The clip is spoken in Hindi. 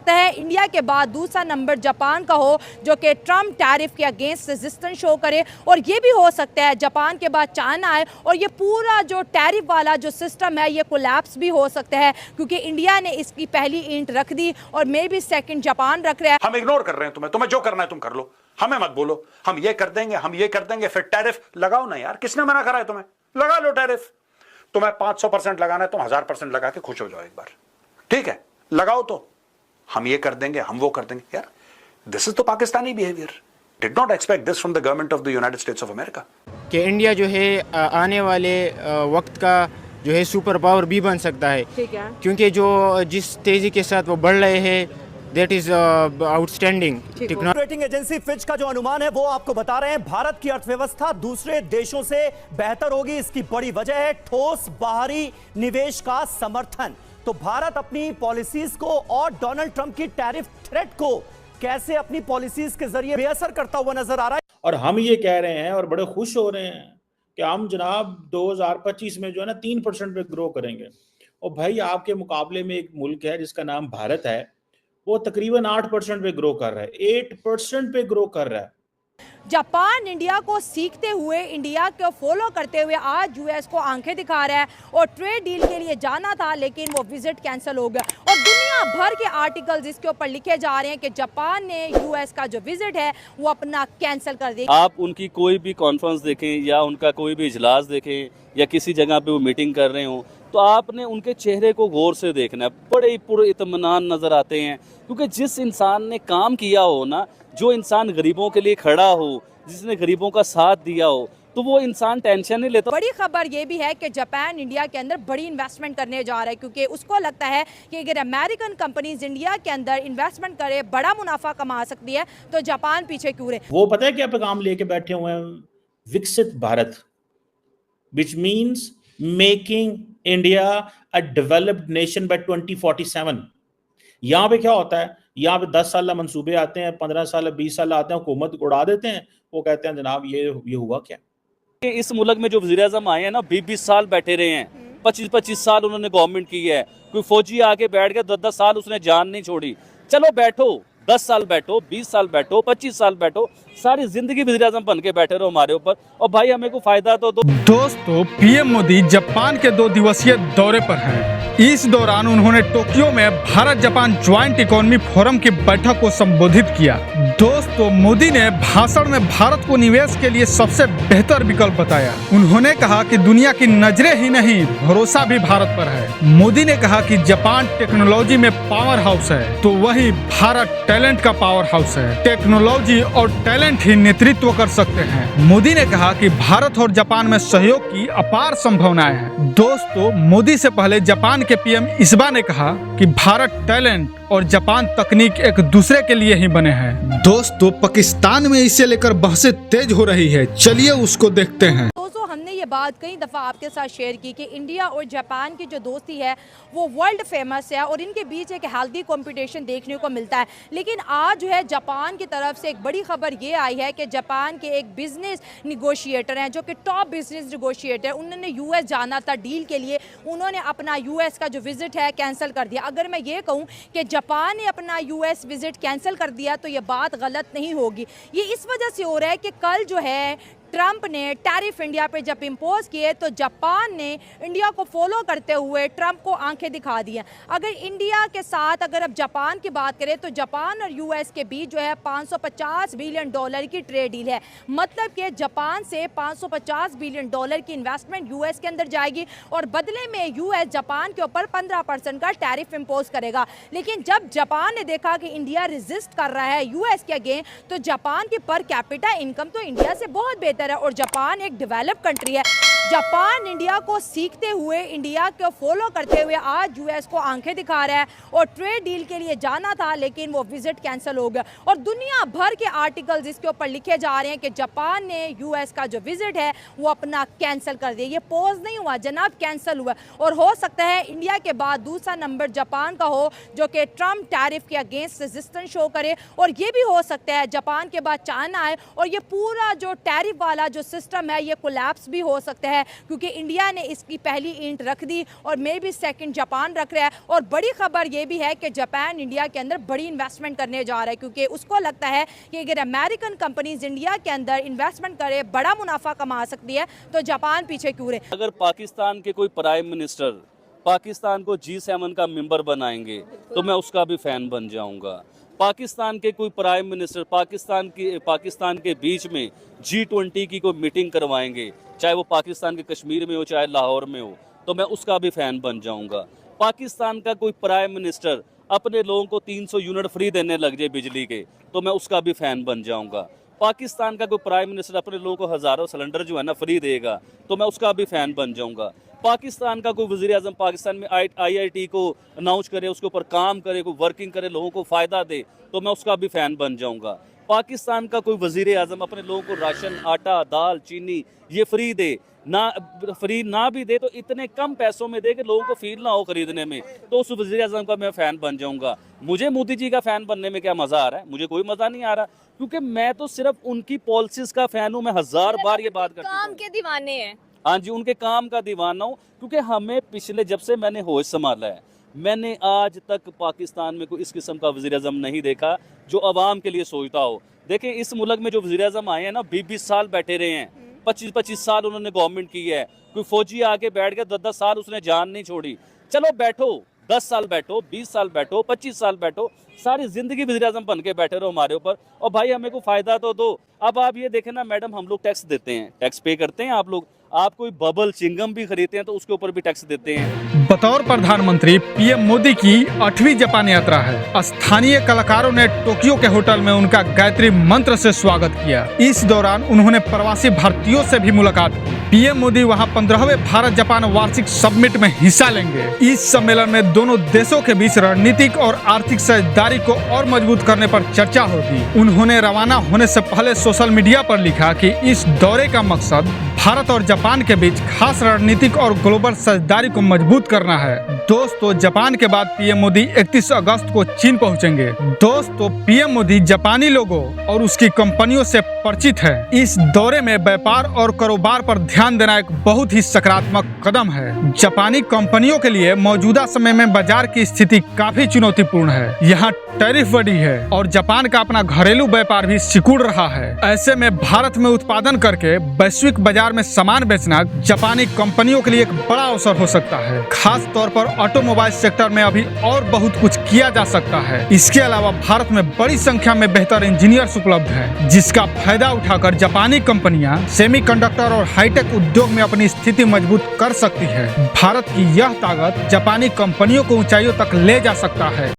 सकता है इंडिया के बाद दूसरा नंबर जापान का हो जो कि ट्रम्प टैरिफ के अगेंस्ट रेजिस्टेंस शो करे, और ये भी हो सकता है जापान के बाद चाइना आए और ये पूरा जो टैरिफ वाला जो सिस्टम है ये कोलैप्स भी हो सकता है, क्योंकि इंडिया ने इसकी पहली ईंट रख दी और मे भी सेकंड जापान रख रहा है। हम इग्नोर कर रहे हैं तुम्हें जो करना है तुम कर लो, हमें मत बोलो हम ये कर देंगे, फिर टैरिफ लगाओ ना यार, किसने मना करा है तुम्हें? लगा लो टैरिफ। तुम्हें 500% लगाना है, तुम 1000% लगा के खुश हो जाओ एक बार, ठीक है लगाओ, तो हम ये कर देंगे, हम वो कर देंगे। यार दिस इज तो Pakistani behaviour, did not expect this from the government of the United states of America. कि इंडिया जो है आने वाले वक्त का जो है सुपर पावर भी बन सकता है, ठीक है, क्योंकि जो जिस तेज़ी के साथ वो बढ़ रहे हैं that is outstanding. Rating agency Fitch का जो अनुमान है वो आपको बता रहे हैं भारत की अर्थव्यवस्था दूसरे देशों से बेहतर होगी। इसकी बड़ी वजह है ठोस बाहरी निवेश का समर्थन। तो भारत अपनी पॉलिसीज को और डोनाल्ड ट्रंप की टैरिफ थ्रेट को कैसे अपनी पॉलिसीज के जरिए बेअसर करता हुआ नजर आ रहा है। और हम ये कह रहे हैं और बड़े खुश हो रहे हैं कि हम जनाब 2025 में जो है ना 3% पे ग्रो करेंगे। और भाई आपके मुकाबले में एक मुल्क है जिसका नाम भारत है, वो तकरीबन 8% पे ग्रो कर रहा है, 8% पे ग्रो कर रहा है। जापान इंडिया को सीखते हुए, इंडिया को फॉलो करते हुए आज यूएस को आंखें दिखा रहा है और ट्रेड डील के लिए जाना था लेकिन वो विजिट कैंसिल हो गया। और दुनिया भर के आर्टिकल्स इसके ऊपर लिखे जा रहे हैं कि जापान ने यूएस का जो विजिट है वो अपना कैंसिल कर दिया। आप उनकी कोई भी कॉन्फ्रेंस देखें या उनका कोई भी इजलास देखें या किसी जगह पे वो मीटिंग कर रहे हो, तो आपने उनके चेहरे को गौर से देखना है। बड़े ही पुरइत्मीनान नज़र आते हैं, क्योंकि जिस इंसान ने काम किया हो ना, जो इंसान गरीबों के लिए खड़ा हो, जिसने गरीबों का साथ दिया हो, तो वो इंसान टेंशन नहीं लेता। बड़ी खबर ये भी है कि जापान इंडिया के अंदर बड़ी इन्वेस्टमेंट करने जा रहा है, क्योंकि उसको लगता है कि अगर अमेरिकन कंपनीज इंडिया के अंदर इन्वेस्टमेंट करे, बड़ा मुनाफा कमा सकती है, तो जापान पीछे क्यों रहे। वो पता है क्या पैगाम लेके बैठे हुए हैं? विकसित Bharat, which means making India a developed nation by 2047। यहाँ पे क्या होता है, यहाँ पे 10 साल मंसूबे आते हैं, 15 साल 20 साल आते हैं, हुकूमत उड़ा देते हैं। वो कहते हैं जनाब ये हुआ क्या। इस मुल्क में जो वज़ीर-ए-आज़म आए हैं ना, 20-20 साल बैठे रहे हैं, 25-25 साल उन्होंने गवर्नमेंट की है। कोई फौजी आके बैठ गया 10-10 साल उसने जान नहीं छोड़ी। चलो बैठो, 10 साल बैठो, 20 साल बैठो, 25 साल बैठो, सारी जिंदगी वज़ीर-ए-आज़म बन के बैठे रहो हमारे ऊपर, और भाई हमें को फायदा तो दो। दोस्तों, पीएम मोदी जापान के 2 दिवसीय दौरे पर हैं। इस दौरान उन्होंने टोक्यो में Bharat Japan joint economy forum की बैठक को संबोधित किया। दोस्तों, मोदी ने भाषण में भारत को निवेश के लिए सबसे बेहतर विकल्प बताया। उन्होंने कहा कि दुनिया की नजरें ही नहीं, भरोसा भी भारत पर है। मोदी ने कहा कि जापान टेक्नोलॉजी में पावर हाउस है, तो वही भारत टैलेंट का पावर हाउस है। टेक्नोलॉजी और टैलेंट ही नेतृत्व कर सकते हैं। मोदी ने कहा कि भारत और जापान में सहयोग की अपार संभावनाएं हैं। दोस्तों, मोदी से पहले जापान के पीएम इसबा ने कहा कि भारत टैलेंट और जापान तकनीक एक दूसरे के लिए ही बने हैं। दोस्तों, पाकिस्तान में इसे लेकर बहसें तेज हो रही है, चलिए उसको देखते हैं। हमने ये बात कई दफ़ा आपके साथ शेयर की कि इंडिया और जापान की जो दोस्ती है वो वर्ल्ड फेमस है और इनके बीच एक हेल्दी कंपटीशन देखने को मिलता है। लेकिन आज जो है जापान की तरफ से एक बड़ी खबर ये आई है कि जापान के एक बिजनेस निगोशिएटर हैं जो कि टॉप बिजनेस निगोशिएटर, उन्होंने यूएस जाना था डील के लिए, उन्होंने अपना यूएस का जो विजिट है कैंसिल कर दिया। अगर मैं ये कहूँ कि जापान ने अपना यूएस विजिट कैंसिल कर दिया तो ये बात गलत नहीं होगी। ये इस वजह से हो रहा है कि कल जो है ट्रंप ने टैरिफ इंडिया पे जब इम्पोज किए तो जापान ने इंडिया को फॉलो करते हुए ट्रंप को आंखें दिखा दी हैं। अगर इंडिया के साथ अगर अब जापान की बात करें तो जापान और यूएस के बीच जो है $550 बिलियन की ट्रेड डील है। मतलब कि जापान से $550 बिलियन की इन्वेस्टमेंट यूएस के अंदर जाएगी और बदले में यूएस जापान के ऊपर 15% का टैरिफ इम्पोज करेगा। लेकिन जब जापान ने देखा कि इंडिया रेजिस्ट कर रहा है यूएस के अगेंस्ट, तो जापान की पर कैपिटा इनकम तो इंडिया से बहुत बेहतर है और जापान एक डेवलप कंट्री है। जापान इंडिया को सीखते हुए, इंडिया को फॉलो करते हुए आज यूएस को आंखें दिखा रहा है और ट्रेड डील के लिए जाना था लेकिन वो विजिट कैंसिल हो गया। और दुनिया भर के आर्टिकल्स इसके ऊपर लिखे जा रहे हैं कि जापान ने यूएस का जो विजिट है वो अपना कैंसिल कर दिया। ये पॉज नहीं हुआ जनाब, कैंसिल हुआ। और हो सकता है इंडिया के बाद दूसरा नंबर जापान का हो जो कि ट्रम्प टैरिफ के अगेंस्ट रेजिस्टेंस शो करे, और ये भी हो सकता है जापान के बाद चाइना आए और ये पूरा जो टैरिफ वाला जो सिस्टम है ये कोलैप्स भी हो सकता है। है, क्योंकि इंडिया ने इसकी पहली ईंट रख दी और मे भी सेकंड जापान रख रहा है। और बड़ी खबर ये भी है कि जापान इंडिया के अंदर बड़ी इन्वेस्टमेंट करने जा रहा है, क्योंकि उसको लगता है कि अगर अमेरिकन कंपनीज इंडिया के अंदर इन्वेस्टमेंट करे, बड़ा मुनाफा कमा सकती है, तो जापान पीछे क्यों रहे। अगर पाकिस्तान के कोई प्राइम मिनिस्टर पाकिस्तान को G7 का मेंबर बनाएंगे तो मैं उसका भी फैन बन जाऊंगा। पाकिस्तान के कोई प्राइम मिनिस्टर पाकिस्तान के बीच में G20 की कोई मीटिंग करवाएंगे, चाहे वो पाकिस्तान के कश्मीर में हो चाहे लाहौर में हो, तो मैं उसका भी फैन बन जाऊंगा। पाकिस्तान का कोई प्राइम मिनिस्टर अपने लोगों को 300 यूनिट फ्री देने लग जाए बिजली के, तो मैं उसका भी फैन बन जाऊंगा। पाकिस्तान का कोई प्राइम मिनिस्टर अपने लोगों को हज़ारों सिलेंडर जो है ना फ्री देगा, तो मैं उसका भी फैन बन जाऊंगा। पाकिस्तान का कोई वज़ीर आज़म पाकिस्तान में IIT को अनाउंस करे, उसके ऊपर काम करे, कोई वर्किंग करे, लोगों को फ़ायदा दे, तो मैं उसका भी फ़ैन बन जाऊंगा। पाकिस्तान का कोई वज़ीर आज़म अपने लोगों को राशन, आटा, दाल, चीनी ये फ्री दे, फ्री ना भी दे तो इतने कम पैसों में दे कि लोगों को फील ना हो खरीदने में, तो उस वज़ीर आज़म का मैं फ़ैन बन जाऊंगा। मुझे मोदी जी का फ़ैन बनने में क्या मज़ा आ रहा है? मुझे कोई मज़ा नहीं आ रहा, क्योंकि मैं तो सिर्फ उनकी पॉलिसीज़ का फ़ैन हूँ। मैं 1000 बार ये बात करता हूँ, काम के दीवाने हैं। हाँ जी, उनके काम का दीवाना हूँ, क्योंकि हमें पिछले जब से मैंने होश संभाला है, मैंने आज तक पाकिस्तान में कोई इस किस्म का वज़ीर आज़म नहीं देखा जो आवाम के लिए सोचता हो। देखिए, इस मुल्क में जो वज़ीर आज़म आए हैं ना, 20-20 साल बैठे रहे हैं, 25-25 साल उन्होंने गवर्नमेंट की है। कोई फौजी आके बैठ गया 10-10 साल उसने जान नहीं छोड़ी। चलो बैठो, 10 साल बैठो, 20 साल बैठो, 25 साल बैठो, सारी जिंदगी वज़ीर आज़म बन के बैठे रहो हमारे ऊपर, और भाई हमें को फ़ायदा तो दो। अब आप ये देखें ना मैडम, हम लोग टैक्स देते हैं, टैक्स पे करते हैं आप लोग, आप कोई बबल चिंगम भी खरीदते हैं तो उसके ऊपर भी टैक्स देते हैं। बतौर प्रधानमंत्री पीएम मोदी की 8वीं जापान यात्रा है। स्थानीय कलाकारों ने टोक्यो के होटल में उनका गायत्री मंत्र से स्वागत किया। इस दौरान उन्होंने प्रवासी भारतीयों से भी मुलाकात की। पीएम मोदी वहां 15वें भारत जापान वार्षिक समिट में हिस्सा लेंगे। इस सम्मेलन में दोनों देशों के बीच रणनीतिक और आर्थिक साझेदारी को और मजबूत करने पर चर्चा होगी। उन्होंने रवाना होने से पहले सोशल मीडिया पर लिखा कि इस दौरे का मकसद भारत और जापान के बीच खास रणनीतिक और ग्लोबल साझेदारी को मजबूत करना है। दोस्तों, जापान के बाद पीएम मोदी 31 अगस्त को चीन पहुंचेंगे। दोस्तों, पीएम मोदी जापानी लोगों और उसकी कंपनियों से परिचित है। इस दौरे में व्यापार और कारोबार पर ध्यान देना एक बहुत ही सकारात्मक कदम है। जापानी कंपनियों के लिए मौजूदा समय में बाजार की स्थिति काफी चुनौतीपूर्ण है। यहाँ टैरिफ बढ़ी है और जापान का अपना घरेलू व्यापार भी सिकुड़ रहा है। ऐसे में भारत में उत्पादन करके वैश्विक बाजार में सामान बेचना जापानी कंपनियों के लिए एक बड़ा अवसर हो सकता है। खास तौर पर ऑटोमोबाइल सेक्टर में अभी और बहुत कुछ किया जा सकता है। इसके अलावा भारत में बड़ी संख्या में बेहतर इंजीनियर्स उपलब्ध हैं, जिसका फायदा उठाकर जापानी कंपनियां सेमीकंडक्टर और हाईटेक उद्योग में अपनी स्थिति मजबूत कर सकती है। भारत की यह ताकत जापानी कंपनियों को ऊंचाइयों तक ले जा सकता है।